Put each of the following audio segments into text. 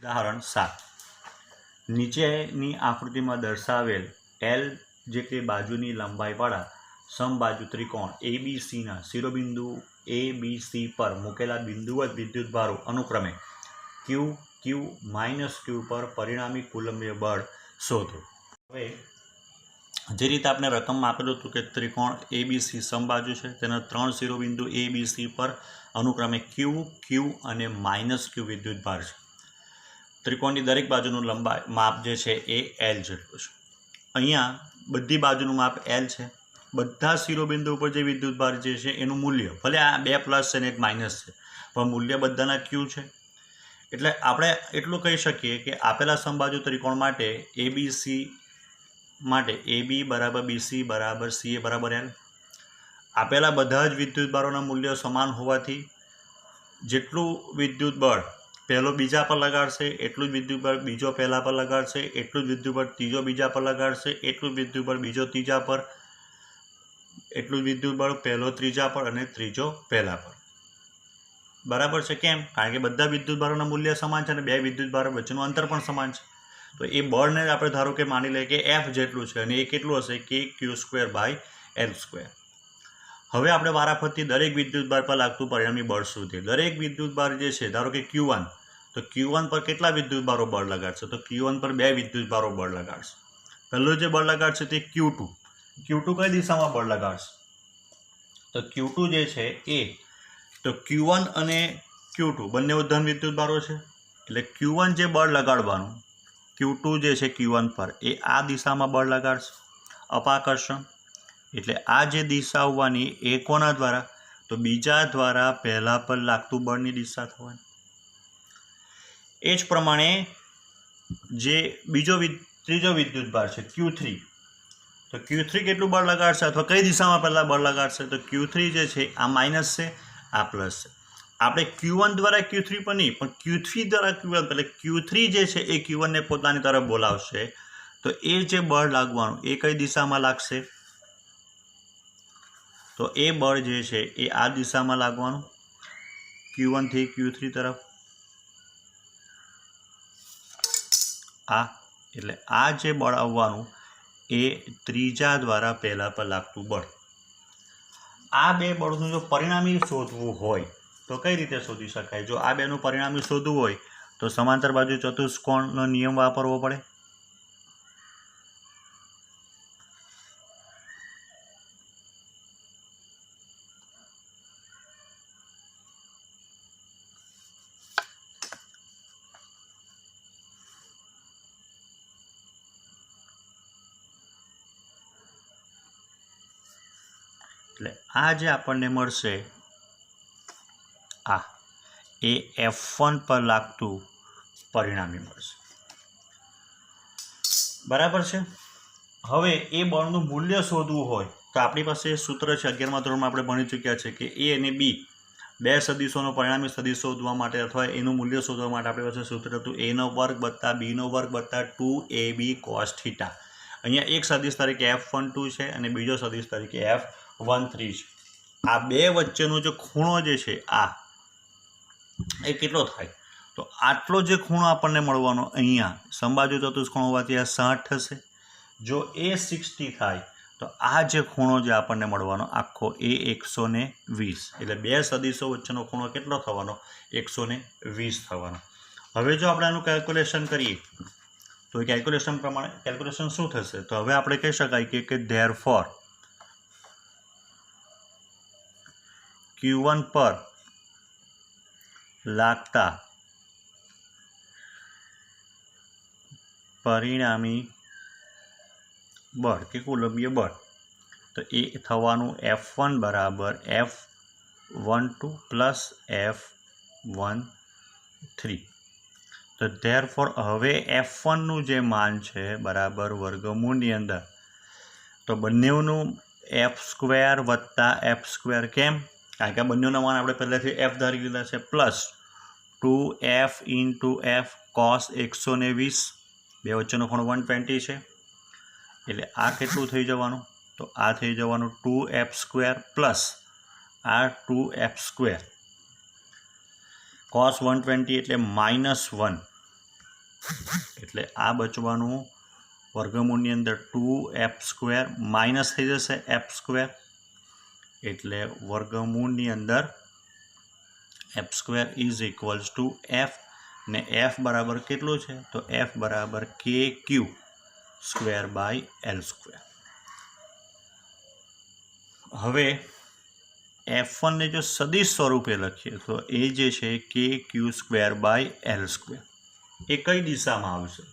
ઉદાહરણ 7 નીચેની આકૃતિમાં દર્શાવેલ એલ જેટલી બાજુની લંબાઈવાળા સમબાજુ ત્રિકોણ એબીસીના શિરોબિંદુ એબીસી પર મૂકેલા બિંદુવત વિદ્યુતભારો અનુક્રમે ક્યુ ક્યુ માઇનસ ક્યુ પર પરિણામી કુલંબીય બળ શોધો. હવે જે રીતે આપણે રકમમાં આપેલું હતું કે ત્રિકોણ એબીસી સમબાજુ છે, તેના 3 શિરોબિંદુ એબીસી પર અનુક્રમે ક્યુ ક્યુ અને માઇનસ ક્યુ વિદ્યુતભાર છે. ત્રિકોણની દરેક બાજુનું લંબાઈ માપ જે છે એ એલ જેટલું છે. અહીંયા બધી બાજુનું માપ એલ છે. બધા શિરોબિંદુ ઉપર જે વિદ્યુતભાર જે છે એનું મૂલ્ય ભલે આ 2 પ્લસ છે ને 1 માઇનસ છે, પણ મૂલ્ય બધાના ક્યુ છે. એટલે આપણે એટલું કહી શકીએ કે આપેલા સમબાજુ ત્રિકોણ માટે એબીસી માટે AB બરાબર BC બરાબર CA બરાબર L. આપેલા બધા જ વિદ્યુતભારોના મૂલ્યો સમાન હોવાથી જેટલું વિદ્યુતબળ પહેલો બીજા પર લગાડશે એટલું જ વિદ્યુતબળ બીજો પહેલા પર લગાડશે, એટલું જ વિદ્યુતબળ ત્રીજો બીજા પર લગાડશે, એટલું જ વિદ્યુતબળ બીજો ત્રીજા પર, એટલું જ વિદ્યુતબળ પહેલો ત્રીજા પર અને ત્રીજો પહેલા પર. બરાબર છે. કેમ? કારણ કે બધા વિદ્યુતભારોના મૂલ્ય સમાન છે અને બે વિદ્યુતભારો વચ્ચેનું અંતર પણ સમાન છે. તો એ બળને આપણે ધારો કે માની લઈએ કે F જેટલું છે અને એ કેટલું હશે કે Q²/L². હવે આપણે વારાફરતી દરેક વિદ્યુતભાર પર લાગતું પરિણામી બળ શોધીએ. દરેક વિદ્યુતભાર જે છે ધારો કે Q1, તો Q1 પર કેટલા વિદ્યુતભારો બળ લગાડશે? તો Q1 પર 2 વિદ્યુતભારો બળ લગાડશે. પહેલું જે બળ લગાડશે તે Q2. Q2 કઈ દિશામાં બળ લગાડશે? તો Q2 જે છે એ તો Q1 અને Q2 બંને ધન વિદ્યુતભારો છે, એટલે Q1 જે બળ લગાડવાનું Q2 જે છે Q1 પર એ આ દિશામાં બળ લગાડશે, અપાકર્ષણ. એટલે આ જે દિશા હોવાની એ કોના દ્વારા? તો બીજા દ્વારા પહેલા પર લાગતું બળની દિશા થવાની. એ જ પ્રમાણે જે ત્રીજો વિદ્યુતભાર છે Q3, તો Q3 કેટલું બળ લગાડશે અથવા કઈ દિશામાં પહેલા બળ લગાડશે? તો Q3 જે છે આ માઇનસ છે, આ પ્લસ છે. આપણે Q1 દ્વારા Q3 પર નહીં પણ Q3 દ્વારા Q1, એટલે Q3 જે છે એ Q1 ને પોતાની તરફ બોલાવશે. તો એ જે બળ લાગવાનું એ કઈ દિશામાં લાગશે? તો એ બળ જે છે એ આ દિશામાં લાગવાનું, Q1 થી Q3 તરફ. એટલે આ જે બળ આવવાનું એ ત્રીજા દ્વારા પહેલા પર લાગતું બળ. આ બે બળનું જો પરિણામી શોધવું હોય તો કઈ રીતે શોધી શકાય? જો આ બેનું પરિણામી શોધવું હોય તો સમાંતર બાજુ ચતુષ્કોણનો નિયમ વાપરવો પડે. એટલે આ જે આપણને મળશે આ એ F1 પર લાગતું પરિણામી મળશે. બરાબર છે. હવે એ બળનું મૂલ્ય શોધવું હોય તો આપણી પાસે સૂત્ર છે, 11મા ધોરણમાં આપણે ભણી ચૂક્યા છે કે A અને B બે સદિશોનો પરિણામી સદિશ શોધવા માટે અથવા એનું મૂલ્ય શોધવા માટે આપણી પાસે સૂત્ર હતું A² + B² + 2AB cos θ. અહીંયા એક સદિશ તરીકે F12 છે અને બીજો સદિશ તરીકે F13 છે. આ બે વચ્ચેનો જે ખૂણો જે છે આ એ કેટલો થાય? તો આટલો જે ખૂણો આપણને મળવાનો અહીંયા સમબાજુ ચતુષ્કોણ હોવાથી આ 60 થશે. જો એ 60 થાય તો આ જે ખૂણો જે આપણને મળવાનો આખો એ 120. એટલે બે સદિશો વચ્ચેનો ખૂણો કેટલો થવાનો? 120 થવાનો. હવે જો આપણે આનું કેલ્ક્યુલેશન કરીએ તો કેલ્ક્યુલેશન શું થશે? તો હવે આપણે કહી શકાય કે ધેરફોર Q1 પર લાગતા પરિણામી બળ કે કુલંબીય બળ તો એ થવાનું F1 બરાબર F12 પ્લસ F13. તો ધેરફોર હવે F1નું જે માન છે બરાબર વર્ગમૂળની અંદર તો બંનેનું F² વત્તા F². કેમ? કારણ કે બંનેના માન આપણે પહેલાથી F ધારી લીધા છે, પ્લસ 2F × F cos 120. બે વચ્ચેનો ખૂણો 120 છે. એટલે આ કેટલું થઈ જવાનું? તો આ થઈ જવાનું 2F² પ્લસ આ 2F². cos 120 એટલે -1 એટલે આ બચવાનું વર્ગમૂળની અંદર 2f² માઇનસ થઈ જશે f², એટલે વર્ગમૂળની અંદર f² is equals to f, ને f બરાબર કેટલું છે તો f બરાબર kq²/L². હવે f1 ને જો સદિશ સ્વરૂપે લખીએ તો એ જે છે kq²/L². એ કઈ દિશામાં આવશે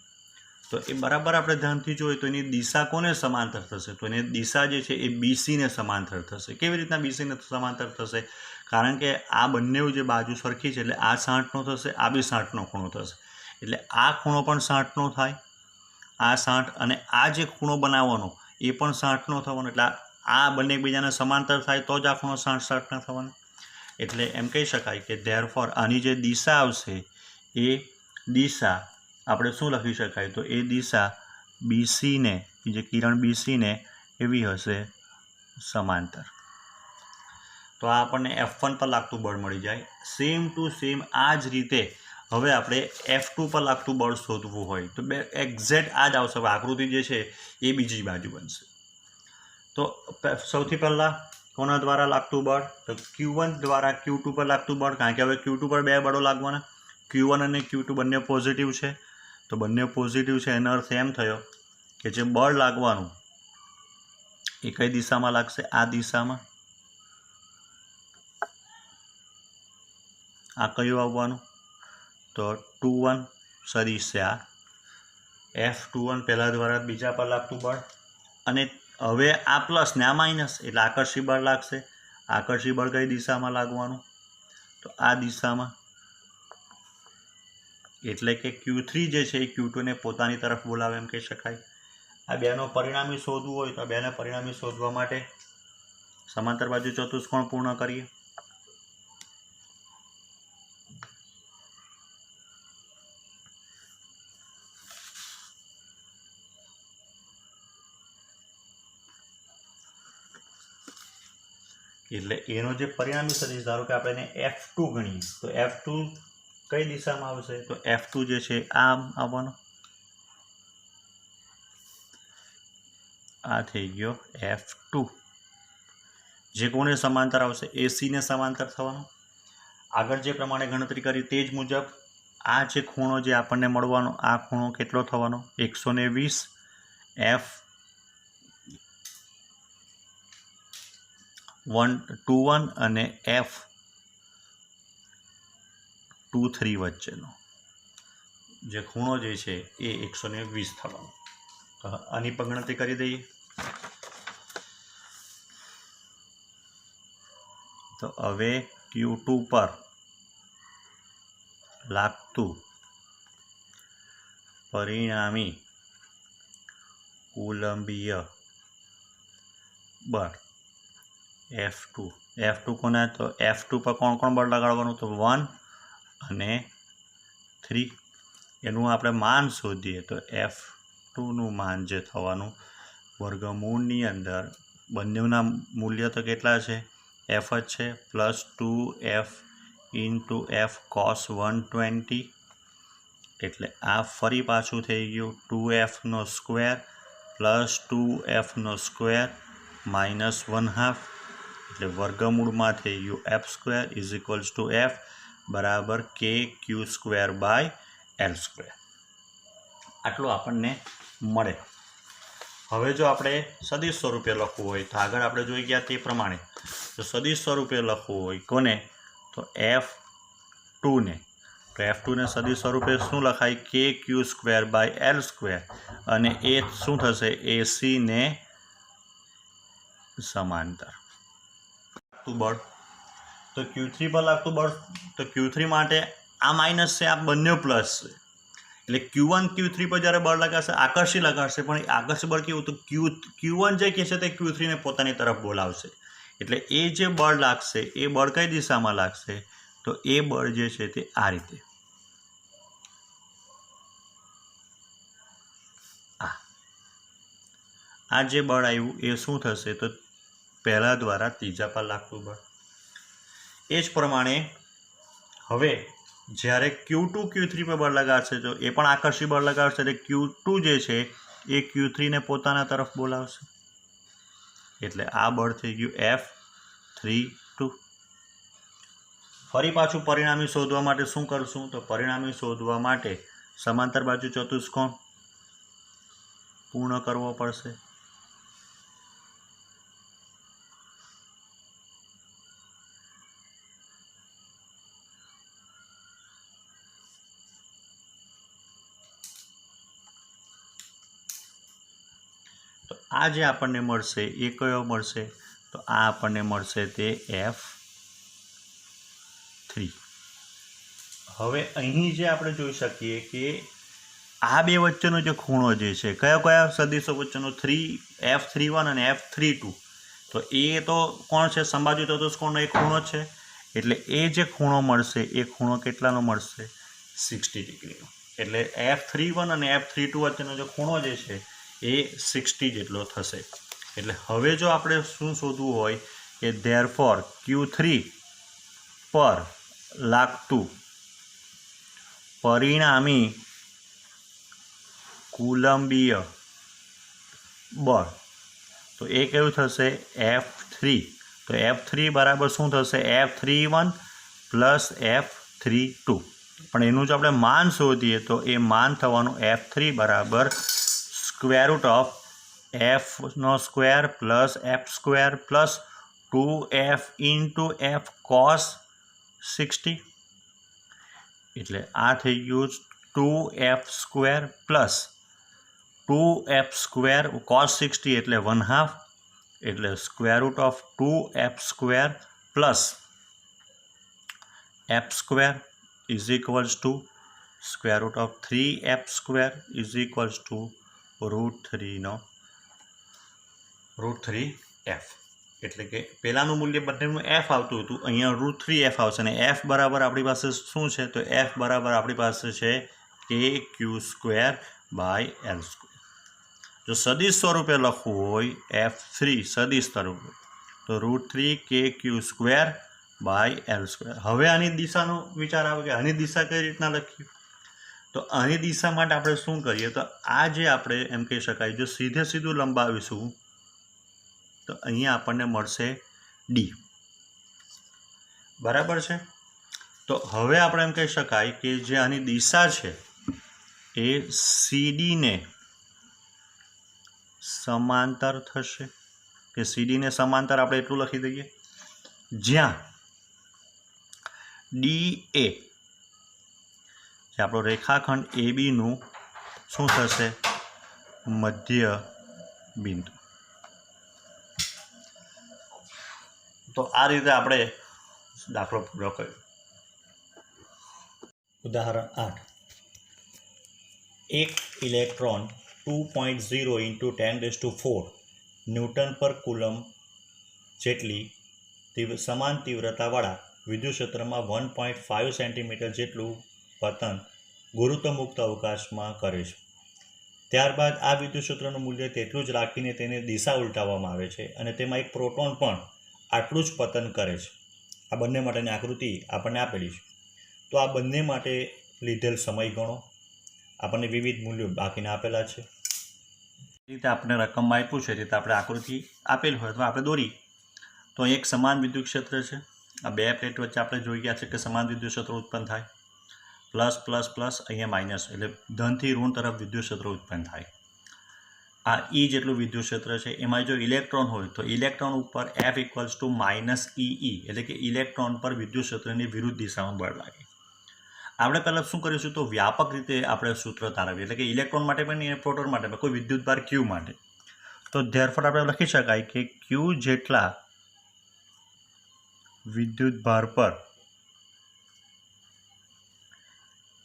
તો એ બરાબર આપણે ધ્યાનથી જોઈએ તો એની દિશા કોને સમાંતર થશે તો એની દિશા જે છે એ બીસીને સમાંતર થશે. કેવી રીતના બીસીને સમાંતર થશે? કારણ કે આ બંને જે બાજુ સરખી છે એટલે આ 60નો થશે, આ બી 60નો ખૂણો થશે, એટલે આ ખૂણો પણ 60નો થાય, આ 60, અને આ જે ખૂણો બનાવવાનો એ પણ 60નો થવાનો, એટલે આ બંને એકબીજાને સમાંતર થાય તો જ આ ખૂણો 60 થવાનો. એટલે એમ કહી શકાય કે ધેરફોર આની જે દિશા આવશે એ દિશા આપણે શું લખી શકાય તો એ દિશા બીસીને, જે કિરણ બીસીને એવી હશે સમાંતર. તો આ આપણને F1 પર લાગતું બળ મળી જાય. સેમ ટુ સેમ આ જ રીતે હવે આપણે F2 પર લાગતું બળ શોધવું હોય તો બે એક્ઝેક્ટ આ જ આવશે. આકૃતિ જે છે એ બીજી બાજુ બનશે. તો સૌથી પહેલાં કોના દ્વારા લાગતું બળ તો Q1 દ્વારા Q2 પર લાગતું બળ, કારણ કે હવે Q2 પર બે બળો લાગવાના, Q1 અને Q2 બંને પોઝિટિવ છે, તો બંને પોઝિટિવ છે એનો અર્થ એમ થયો કે જે બળ લાગવાનું એ કઈ દિશામાં લાગશે? આ દિશામાં. આ કયું આવવાનું તો 2 1 સદિશ છે આ F21 પહેલા દ્વારા બીજા પર લાગતું બળ, અને હવે આ પ્લસ ને આ માઇનસ એટલે આકર્ષી બળ લાગશે. આકર્ષી બળ કઈ દિશામાં લાગવાનું તો આ દિશામાં, એટલે કે Q3 જે છે એ Q2 ને પોતાની તરફ બોલાવે એમ કહી શકાય. આ બેનો પરિણામી શોધવું હોય તો આ બેના પરિણામી શોધવા માટે સમાંતર બાજુ ચતુષ્કોણ પૂર્ણ કરીએ. એટલે એનો જે પરિણામી સદિશ ધારો કે આપણે એને F2 ગણીએ તો F2 કઈ દિશામાં આવશે તો F2 જે છે આમ આવવાનો. આ થઈ ગયો F2, જે કોને સમાંતર આવશે AC ને સમાંતર થવાનો. આગળ જે પ્રમાણે ગણતરી કરી તે જ મુજબ આ જે ખૂણો જે આપણને મળવાનો આ ખૂણો કેટલો થવાનો 120 F21 અને F23 વચ્ચેનો જે ખૂણો જે છે એ 120 થવાનો. તો આની પર ગણતરી કરી દઈએ તો હવે Q2 પર લાગતું પરિણામી કુલંબીય બળ F2 કોના તો F2 પર કોણ કોણ બળ લગાડવાનું તો 1 અને 3. એનું આપણે માન શોધીએ તો F2નું માન જે થવાનું વર્ગમૂળની અંદર બંનેના મૂલ્ય તો કેટલા છે F જ છે, plus 2F into F cos 120, એટલે આ ફરી પાછું થઈ ગયું 2F² પ્લસ 2F² માઇનસ 1/2, એટલે વર્ગમૂળમાં થઈ ગયું F² is equals to F બરાબર kq²/L². આટલું આપણને મળે. હવે જો આપણે સદિશ સ્વરૂપે લખવું હોય તો આગળ આપણે જોઈ ગયા તે પ્રમાણે જો સદિશ સ્વરૂપે લખવું હોય કોને તો F2 ને, તો F2 ને સદિશ સ્વરૂપે શું લખાય kq²/L², અને એ શું થશે AC ને સમાંતર. બળ તો Q3 પર લાગતું બળ તો Q3 માટે આ માઇનસ છે આ બંને પ્લસ છે, એટલે Q1 Q3 પર જ્યારે બળ લગાડશે આકર્ષી લગાડશે, પણ એ આકર્ષી બળ કેવું તો Q1 જે કહેશે તે Q3 ને પોતાની તરફ બોલાવશે, એટલે એ જે બળ લાગશે એ બળ કઈ દિશામાં લાગશે તો એ બળ જે છે તે આ રીતે આ જે બળ આવ્યું એ શું થશે તો પહેલા દ્વારા ત્રીજા પર લાગતું બળ. એ જ પ્રમાણે હવે જ્યારે Q2 Q3 પર બળ લગાડશે તો એ પણ આકર્ષી બળ લગાડશે એટલે Q2 જે છે એ Q3 ને પોતાના તરફ બોલાવશે એટલે આ બળ થઈ ગયું F3(2). ફરી પાછું પરિણામી શોધવા માટે શું કરશું તો પરિણામી શોધવા માટે સમાંતર બાજુ ચતુષ્કોણ પૂર્ણ કરવો પડશે. તો આ જે આપણને મળશે એ કયો મળશે તો આ આપણને મળશે તે F3. હવે અહીં જે આપણે જોઈ શકીએ કે આ બે વચ્ચેનો જે ખૂણો જે છે કયા સદિશો વચ્ચેનો F31 અને F32 તો એ તો કોણ છે સમબાજુ ચતુષ્કોણનો એક ખૂણો છે એટલે એ જે ખૂણો મળશે એ ખૂણો કેટલાનો મળશે 60 ડિગ્રીનો એટલે F31 અને F32 વચ્ચેનો જે ખૂણો જે છે એ 60 જેટલો થશે. એટલે હવે જો આપણે શું શોધવું હોય કે ધેરફોર Q3 પર લાગતું પરિણામી કુલંબીય બળ તો એ કેવું થશે F3. તો F3 બરાબર શું થશે F31 પ્લસ F32 પણ એનું જો આપણે માન શોધીએ તો એ માન થવાનું F3 બરાબર √(f) plus f² plus 2f into f cos 60 એટલે આ થઈ ગયું 2f² પ્લસ 2f² cos 60 એટલે 1/2 એટલે √2f² plus f² is equals to √3f² is equals to √3f એટલે કે પહેલાંનું મૂલ્ય બંનેનું f આવતું હતું અહીંયા √3f આવશે અને f બરાબર આપણી પાસે શું છે તો f બરાબર આપણી પાસે છે kq²/L². જો સદિશ સ્વરૂપે લખવું હોય F3 સદિશ સ્વરૂપે તો √3kq²/L². હવે આની દિશાનો વિચાર આવે કે આની દિશા કઈ રીતના લખી તો આની દિશા માટે આપણે શું કરીએ તો આ જે આપણે એમ કહી શકાય જો સીધું લંબાવીશું તો અહીંયા આપણને મળશે D બરાબર છે. તો હવે આપણે એમ કહી શકાય કે જે આની દિશા છે એ CD ને સમાંતર થશે કે CD ને સમાંતર આપણે એટલું લખી દઈએ જ્યાં DA જે આપણો રેખાખંડ AB નું શું થશે મધ્ય બિંદુ. તો આ રીતે આપણે દાખલો પૂરો કર્યો. ઉદાહરણ 8 એક ઇલેક્ટ્રોન 2.0 × 10⁴ ન્યૂટન પર કુલમ જેટલી સમાન તીવ્રતાવાળા વિદ્યુત ક્ષેત્રમાં 1.5 સેન્ટીમીટર જેટલું પતન ગુરુત્વમુક્ત અવકાશમાં કરે છે. ત્યારબાદ આ વિદ્યુત ક્ષેત્રનું મૂલ્ય તેટલું જ રાખીને તેને દિશા ઉલટાવવામાં આવે છે અને તેમાં એક પ્રોટોન પણ આટલું જ પતન કરે છે. આ બંને માટેની આકૃતિ આપણને આપેલી છે. તો આ બંને માટે લીધેલ સમય ગણો. આપણને વિવિધ મૂલ્યો બાકીના આપેલા છે. એ રીતે આપણે રકમમાં આપ્યું છે રીતે આપણે આકૃતિ આપેલી હોય તો આપણે દોરી તો એક સમાન વિદ્યુત ક્ષેત્ર છે. આ બે પ્લેટ વચ્ચે આપણે જોઈ ગયા છે કે સમાન વિદ્યુત ક્ષેત્ર ઉત્પન્ન થાય પ્લસ પ્લસ પ્લસ અહીંયા માઇનસ એટલે ધનથી ઋણ તરફ વિદ્યુત ક્ષેત્ર ઉત્પન્ન થાય. આ E જેટલું વિદ્યુત ક્ષેત્ર છે એમાં જો ઇલેક્ટ્રોન હોય તો ઇલેક્ટ્રોન ઉપર F = -EE એટલે કે ઇલેક્ટ્રોન પર વિદ્યુત ક્ષેત્રની વિરુદ્ધ દિશામાં બળ લાગે. આપણે પહેલાં શું કરીશું તો વ્યાપક રીતે આપણે સૂત્ર તારવીએ એટલે કે ઇલેક્ટ્રોન માટે પણ અને પ્રોટોન માટે પણ કોઈ વિદ્યુતભાર Q માટે તો ધેરફોર આપણે લખી શકાય કે Q જેટલા વિદ્યુતભાર પર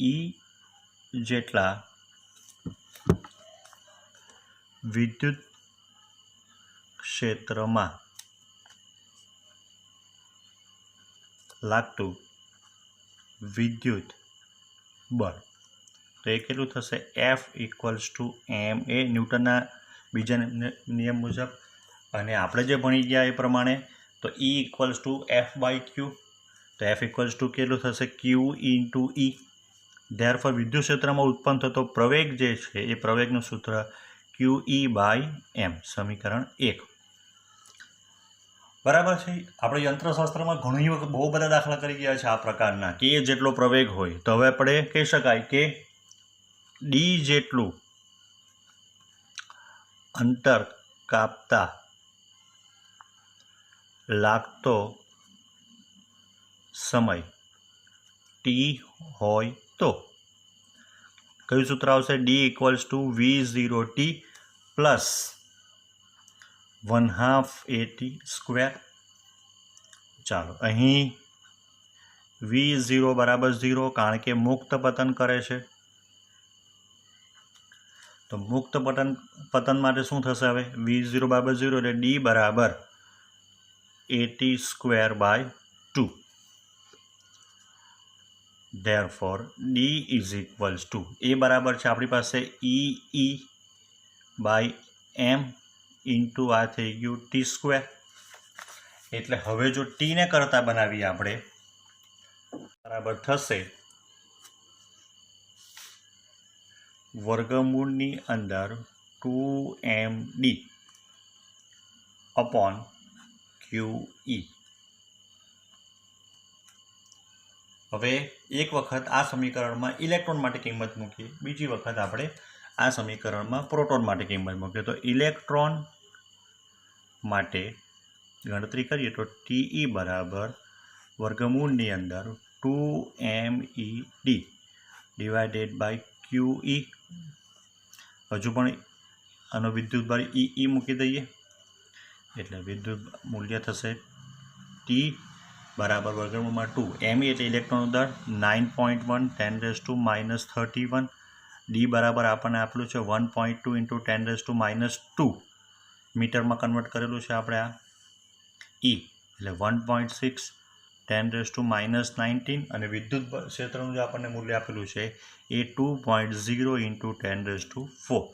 E જેટલા વિદ્યુત ક્ષેત્રમાં લાગતું વિદ્યુત બળ તો એ કેટલું થશે F = ma ન્યૂટનના બીજા નિયમ મુજબ અને આપણે જે ભણી ગયા એ પ્રમાણે તો E = F/Q. તો એફ ઇક્વલ્સ ટુ કેટલું થશે ક્યુ ઇન્ટુ ઈ. ધેરફોર વિદ્યુત ક્ષેત્રમાં ઉત્પન્ન થતો પ્રવેગ જે છે એ પ્રવેગનું સૂત્ર ક્યુ ઈ બાય એમ, સમીકરણ 1. બરાબર છે. આપણે યંત્રશાસ્ત્રમાં ઘણી વખત બહુ બધા દાખલા કરી ગયા છે આ પ્રકારના કે એ જેટલો પ્રવેગ હોય તો હવે આપણે કહી શકાય કે ડી જેટલું અંતર કાપતા લાગતો સમય ટી હોય તો કયું સૂત્ર આવશે? D equals to V0t plus 1/2 AT². ચાલો, અહીં V0 બરાબર 0 કારણ કે મુક્ત પતન કરે છે. તો મુક્ત પતન માટે શું થશે? હવે V0 બરાબર 0 એટલે ડી બરાબર AT²/2. Therefore D is equals to એ બરાબર છે આપણી પાસે EE/m ઇન્ટુ આ થઈ ગયું T². એટલે હવે જો ટીને કરતા બનાવીએ આપણે બરાબર થશે વર્ગમૂળની અંદર 2mD અપોન QE. હવે એક વખત આ સમીકરણમાં ઇલેક્ટ્રોન માટે કિંમત મૂકીએ, બીજી વખત આપણે આ સમીકરણમાં પ્રોટોન માટે કિંમત મૂકીએ. તો ઇલેક્ટ્રોન માટે ગણતરી કરીએ તો TE બરાબર વર્ગમૂળની અંદર 2mED ડિવાઇડેડ બાય QE. હજુ પણ આનો વિદ્યુતભાર EE મૂકી દઈએ એટલે વિદ્યુત મૂલ્ય થશે T બરાબર વર્ગમૂળમાં 2 ME એટલે ઇલેક્ટ્રોનનું દળ 9.1 10⁻31. ડી બરાબર આપણને આપેલું છે 1.2 ઇન્ટુ 10⁻2 મીટરમાં કન્વર્ટ કરેલું છે આપણે આ E એટલે 1.6 10⁻19 અને વિદ્યુત ક્ષેત્રનું જે આપણને મૂલ્ય આપેલું છે એ 2.0 ઇન્ટુ 10⁻4.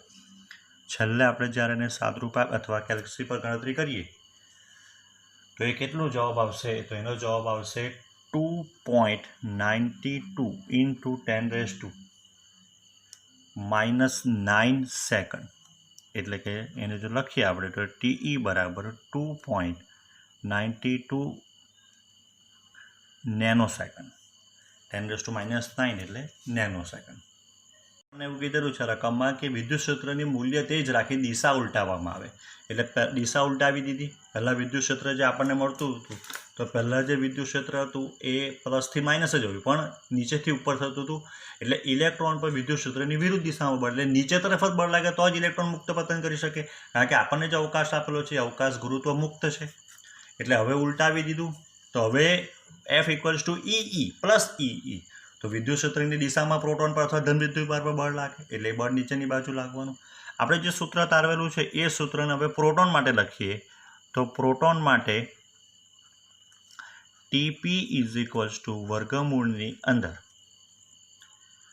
છેલ્લે આપણે જ્યારે એને સાદરૂપ અથવા કેલ્ક્યુલેટર પર ગણતરી કરીએ તો એ કેટલો જવાબ આવશે? તો એનો જવાબ આવશે 2.92 ઇન્ટુ 10⁻9 સેકન્ડ. એટલે કે એને જો લખીએ આપણે તો TE બરાબર 2.92 નેનો સેકન્ડ. 10⁻9 એટલે નેનો સેકન્ડ. મને એવું કીધેલું છે રકમમાં કે વિદ્યુત ક્ષેત્રની મૂલ્ય તે જ રાખી દિશા ઉલટાવવામાં આવે. એટલે દિશા ઉલટાવી દીધી. પહેલાં વિદ્યુત ક્ષેત્ર જે આપણને મળતું હતું તો પહેલાં જે વિદ્યુત ક્ષેત્ર હતું એ પ્લસથી માઇનસ જ હોય, પણ નીચેથી ઉપર થતું હતું. એટલે ઇલેક્ટ્રોન પર વિદ્યુત ક્ષેત્રની વિરુદ્ધ દિશામાં બળ, એટલે નીચે તરફ જ બળ લાગે તો જ ઇલેક્ટ્રોન મુક્ત પતન કરી શકે. કારણ કે આપણને જે અવકાશ આપેલો છે એ અવકાશ ગુરુત્વ મુક્ત છે. એટલે હવે ઉલટાવી દીધું તો હવે F equals to EE plus EE. તો વિદ્યુત ક્ષેત્રની દિશામાં પ્રોટોન પર અથવા ધન વિદ્યુતભાર પર બળ લાગે એટલે બળ નીચેની બાજુ લાગવાનું. આપણે જે સૂત્ર તારવેલું છે એ સૂત્રને હવે પ્રોટોન માટે લખીએ તો પ્રોટોન માટે TP ઇઝ ઇક્વલ્સ ટુ વર્ગમૂળની અંદર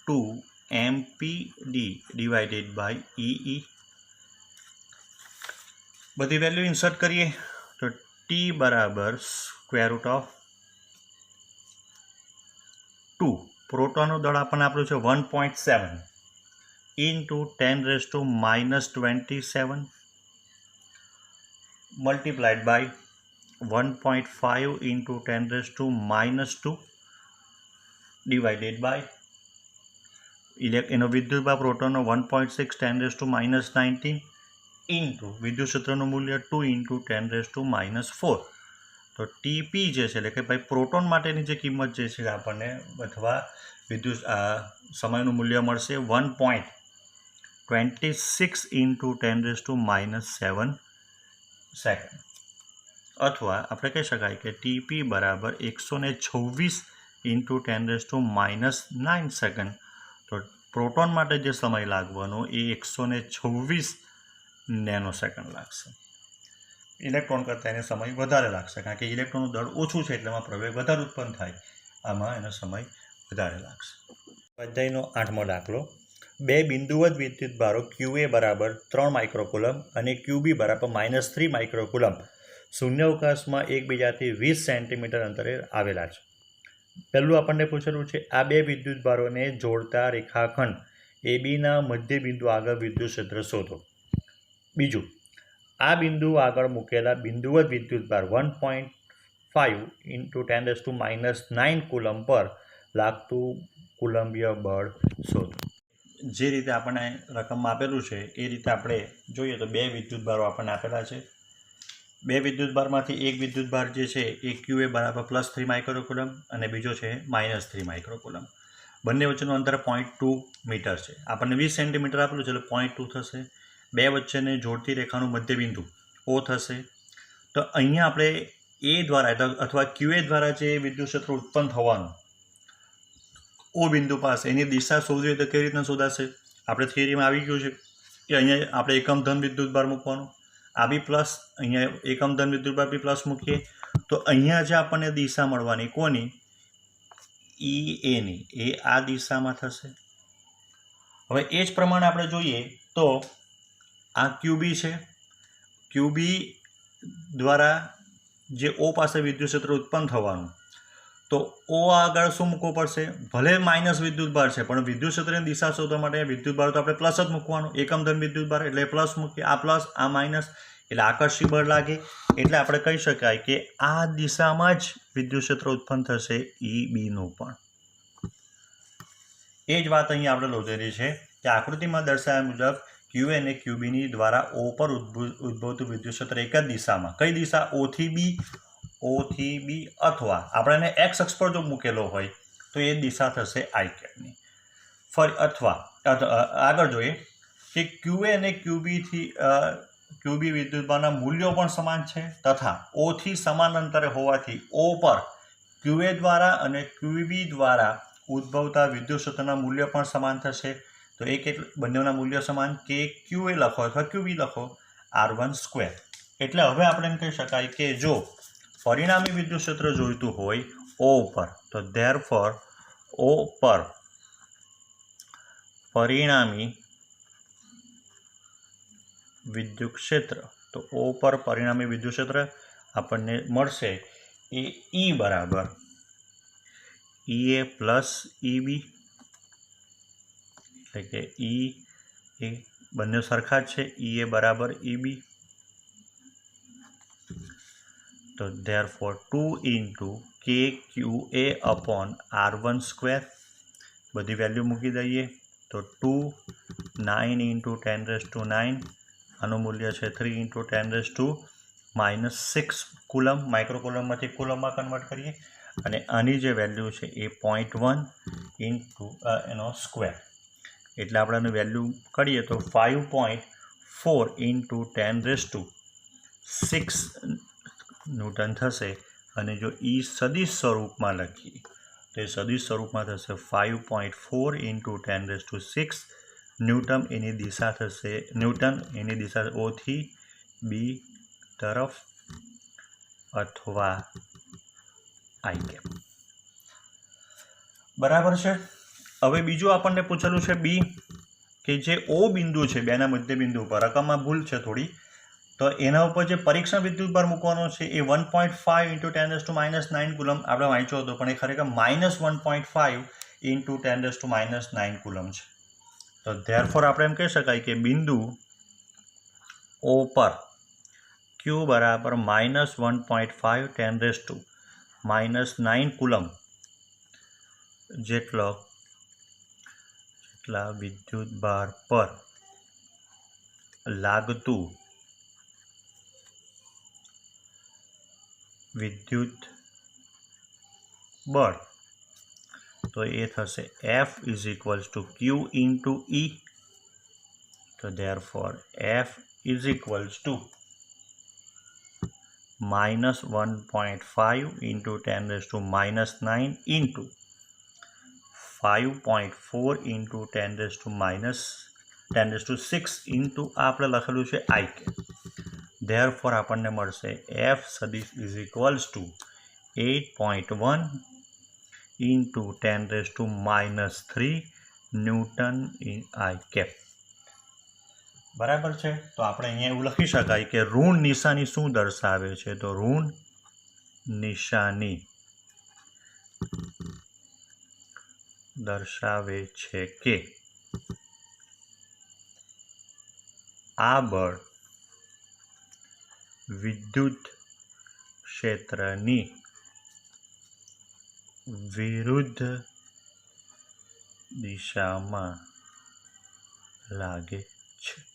2mPD ડિવાઇડેડ બાય EE. બધી વેલ્યુ ઇન્સર્ટ કરીએ તો T બરાબર √2. પ્રોટોનનું દળ આપણને આપ્યું છે 1.7 into 10⁻27 multiplied by 1.5 into 10⁻2 divided by એનો વિદ્યુતભાર પ્રોટોનનો 1.6 10⁻19 ઇન્ટુ વિદ્યુત ક્ષેત્રનું મૂલ્ય 2 ઇન્ટુ 10⁻4. તો TP જે છે એટલે કે ભાઈ પ્રોટોન માટેની જે કિંમત જે છે આપણને અથવા વિદ્યુત સમયનું મૂલ્ય મળશે 1.26 ઇન્ટુ 10⁻7 સેકન્ડ. અથવા આપણે કહી શકાય કે TP બરાબર 126 ઇન્ટુ 10⁻9 સેકન્ડ. તો પ્રોટોન માટે જે સમય લાગવાનો એ 126 નેનો સેકન્ડ લાગશે. ઇલેક્ટ્રોન કરતાં એને સમય વધારે લાગશે કારણ કે ઇલેક્ટ્રોનનું દળ ઓછું છે એટલે એમાં પ્રવેગ વધારે ઉત્પન્ન થાય, આમાં એનો સમય વધારે લાગશે. સ્વાધ્યાયનો 8મો દાખલો. બે બિંદુવત વિદ્યુતભારો QA બરાબર 3 માઇક્રોકુલમ અને QB બરાબર -3 માઇક્રોકુલમ શૂન્યાવકાશમાં એકબીજાથી 20 સેન્ટીમીટર અંતરે આવેલા છે. પહેલું આપણને પૂછેલું છે આ બે વિદ્યુતભારોને જોડતા રેખાખંડ એબીના મધ્ય બિંદુ આગળ વિદ્યુત ક્ષેત્ર શોધો. બીજું, આ બિંદુ આગળ મૂકેલા બિંદુવત વિદ્યુતભાર 1.5 × 10⁻⁹ કુલમ પર લાગતું કુલંબીય બળ શોધો. જે રીતે આપણને રકમમાં આપેલું છે એ રીતે આપણે જોઈએ તો બે વિદ્યુતભારો આપણને આપેલા છે. બે વિદ્યુતભારમાંથી એક વિદ્યુતભાર જે છે એ QA બરાબર +3 માઇક્રોકુલમ અને બીજો છે -3 માઇક્રોકુલમ. બંને વચ્ચેનું અંતર 0.2 મીટર છે. આપણને 20 સેન્ટીમીટર આપેલું છે એટલે 0.2 થશે. બે વચ્ચેને જોડતી રેખાનું મધ્યબિંદુ O થશે. તો અહીંયા આપણે A દ્વારા અથવા QA દ્વારા જે વિદ્યુત ક્ષેત્ર ઉત્પન્ન થવાનું O બિંદુ પાસે એની દિશા શોધવી હોય તો કેવી રીતના શોધાશે? આપણે થિયરીમાં આવી ગયું છે કે અહીંયા આપણે એકમ ધન વિદ્યુતભાર મૂકવાનો, આ બી પ્લસ, અહીંયા એકમ ધન વિદ્યુતભાર બી પ્લસ મૂકીએ તો અહીંયા જે આપણને દિશા મળવાની કોની? EA ની, એ આ દિશામાં થશે. હવે એ જ પ્રમાણે આપણે જોઈએ તો આ QB છે. QB દ્વારા જે O પાસે વિદ્યુત ક્ષેત્ર ઉત્પન્ન થવાનું તો O આગળ શું મૂકવું પડશે? ભલે માઇનસ વિદ્યુતભાર છે પણ વિદ્યુત ક્ષેત્રની દિશા શોધવા માટે વિદ્યુતભાર તો આપણે પ્લસ જ મૂકવાનું, એકમ ધન વિદ્યુતભાર એટલે પ્લસ મૂકીએ, આ પ્લસ આ માઇનસ એટલે આકર્ષી બળ લાગે. એટલે આપણે કહી શકાય કે આ દિશામાં જ વિદ્યુત ક્ષેત્ર ઉત્પન્ન થશે EBનું પણ. એ જ વાત અહીંયા આપણે લોધેલી છે કે આકૃતિમાં દર્શાવ્યા મુજબ QA અને QBની દ્વારા O પર ઉદ્ભવતું વિદ્યુત ક્ષેત્ર એક જ દિશામાં, કઈ દિશા? O થી B અથવા આપણે એને x અક્ષ પર જો મૂકેલો હોય તો એ દિશા થશે I કેપની. ફરી અથવા આગળ જોઈએ કે QA અને QB વિદ્યુતભારના મૂલ્યો પણ સમાન છે તથા O થી સમાન અંતરે હોવાથી O પર QA દ્વારા અને QB દ્વારા ઉદ્ભવતા વિદ્યુત ક્ષેત્રના મૂલ્યો પણ સમાન થશે. તો એ બંનેના મૂલ્યો સમાન કે QA લખો અથવા QB લખો R1². એટલે હવે આપણે એમ કહી શકાય કે જો પરિણામી વિદ્યુત ક્ષેત્ર જોઈતું હોય O પર તો ધેરફોર O પર પરિણામી વિદ્યુત ક્ષેત્ર, તો O પર પરિણામી વિદ્યુત ક્ષેત્ર આપણને મળશે એ E બરાબર EA + EB, એટલે કે એ બંને સરખા જ છે, EA બરાબર EB. તો ધેરફોર 2 × KQA/R1², બધી વેલ્યુ મૂકી દઈએ તો 2 9 × 10⁹, આનું મૂલ્ય છે 3 × 10⁻⁶ કુલમ, માઇક્રોકુલમમાંથી કુલમમાં કન્વર્ટ કરીએ અને આની જે વેલ્યુ છે એ 0.1 × એનો સ્ક્વેર, એટલે આપણે આનું વેલ્યુ કરીએ તો 5.4 × 10⁶ ન્યૂટન થશે. અને જો E સદિશ સ્વરૂપમાં લખીએ તો એ સદિશ સ્વરૂપમાં થશે 5.4 × 10⁶ ન્યૂટન. એની દિશા થશે O થી B તરફ અથવા I કેપ. બરાબર છે. હવે બીજું આપણને પૂછેલું છે B કે જે O બિંદુ છે બેના મધ્ય બિંદુ ઉપર, રકમમાં ભૂલ છે થોડી, તો એના ઉપર જે પરીક્ષણ વિદ્યુતભાર મૂકવાનો છે એ 1.5 × 10⁻⁹ કુલમ આપણે વાંચ્યો હતો પણ એ ખરેખર -1.5 × 10⁻⁹ કુલમ છે. તો ધેરફોર આપણે એમ કહી શકાય કે બિંદુ O પર Q બરાબર -1.5 × 10⁻⁹ કુલમ જેટલા વિદ્યુતભાર પર લાગતું વિદ્યુત બળ, તો એ થશે F = Q × E. તો ધેરફોર F = -1.5 × 10⁻⁹ into 5.4 × 10⁻⁶ into આપણે લખેલું છે I કેપ. ધેરફોર આપણને મળશે F સદિશ = 8.1 × 10⁻³ ન્યૂટન I કેપ. બરાબર છે. તો આપણે અહીંયા એવું લખી શકાય કે ઋણ નિશાની શું દર્શાવે છે? તો ઋણ નિશાની દર્શાવે છે કે આ બળ વિદ્યુત ક્ષેત્રની વિરુદ્ધ દિશામાં લાગે છે.